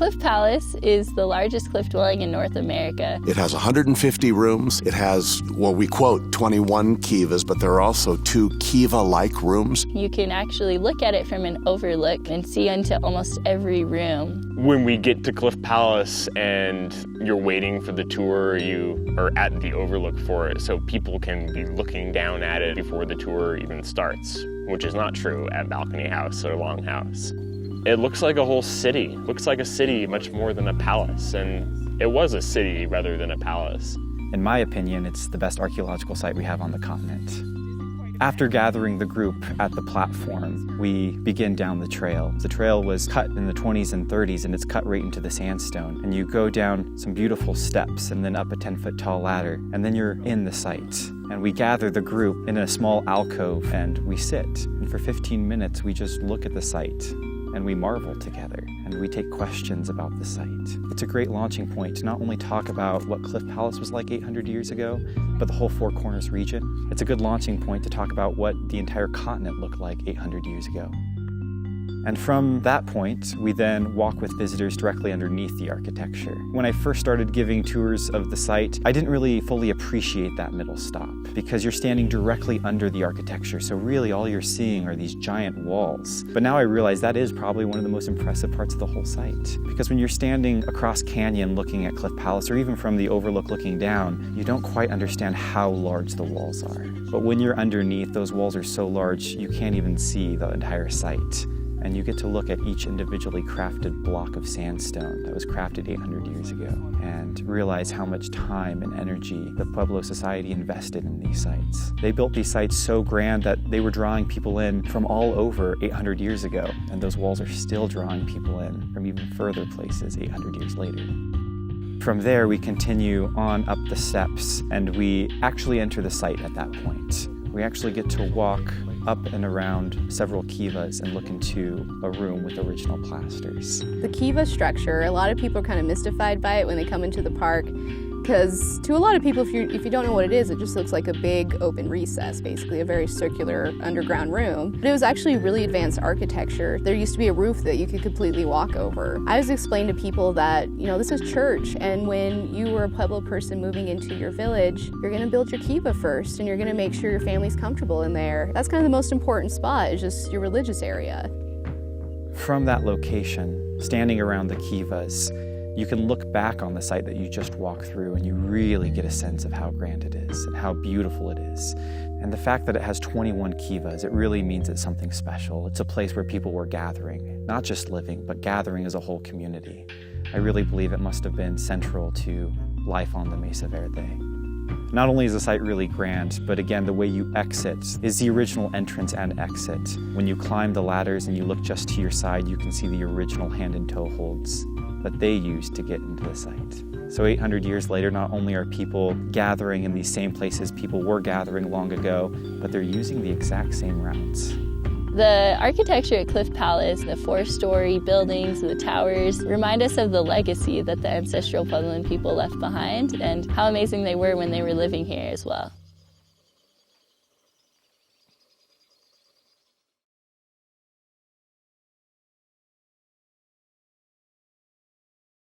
Cliff Palace is the largest cliff dwelling in North America. It has 150 rooms. It has, well, we quote 21 kivas, but there are also 2 kiva-like rooms. You can actually look at it from an overlook and see into almost every room. When we get to Cliff Palace and you're waiting for the tour, you are at the overlook for it, so people can be looking down at it before the tour even starts, which is not true at Balcony House or Longhouse. It looks like a whole city. It looks like a city much more than a palace, and it was a city rather than a palace. In my opinion, it's the best archaeological site we have on the continent. After gathering the group at the platform, we begin down the trail. The trail was cut in the 20s and 30s, and it's cut right into the sandstone. And you go down some beautiful steps and then up a 10-foot tall ladder, and then you're in the site. And we gather the group in a small alcove, and we sit. And for 15 minutes, we just look at the site, and we marvel together, and we take questions about the site. It's a great launching point to not only talk about what Cliff Palace was like 800 years ago, but the whole Four Corners region. It's a good launching point to talk about what the entire continent looked like 800 years ago. And from that point, we then walk with visitors directly underneath the architecture. When I first started giving tours of the site, I didn't really fully appreciate that middle stop because you're standing directly under the architecture, so really all you're seeing are these giant walls. But now I realize that is probably one of the most impressive parts of the whole site, because when you're standing across canyon looking at Cliff Palace, or even from the overlook looking down, you don't quite understand how large the walls are. But when you're underneath, those walls are so large you can't even see the entire site. And you get to look at each individually crafted block of sandstone that was crafted 800 years ago and realize how much time and energy the Pueblo society invested in these sites. They built these sites so grand that they were drawing people in from all over 800 years ago, and those walls are still drawing people in from even further places 800 years later. From there, we continue on up the steps, and we actually enter the site at that point. We actually get to walk up and around several kivas and look into a room with original plasters. The kiva structure, a lot of people are kind of mystified by it when they come into the park, because to a lot of people, if you don't know what it is, it just looks like a big open recess, basically a very circular underground room. But it was actually really advanced architecture. There used to be a roof that you could completely walk over. I always explain to people that, this is church, and when you were a Pueblo person moving into your village, you're gonna build your kiva first, and you're gonna make sure your family's comfortable in there. That's kind of the most important spot, is just your religious area. From that location, standing around the kivas, you can look back on the site that you just walked through and you really get a sense of how grand it is and how beautiful it is. And the fact that it has 21 kivas, it really means it's something special. It's a place where people were gathering, not just living, but gathering as a whole community. I really believe it must have been central to life on the Mesa Verde. Not only is the site really grand, but again, the way you exit is the original entrance and exit. When you climb the ladders and you look just to your side, you can see the original hand and toe holds that they used to get into the site. So 800 years later, not only are people gathering in these same places people were gathering long ago, but they're using the exact same routes. The architecture at Cliff Palace, the 4-story buildings, the towers, remind us of the legacy that the ancestral Puebloan people left behind and how amazing they were when they were living here as well.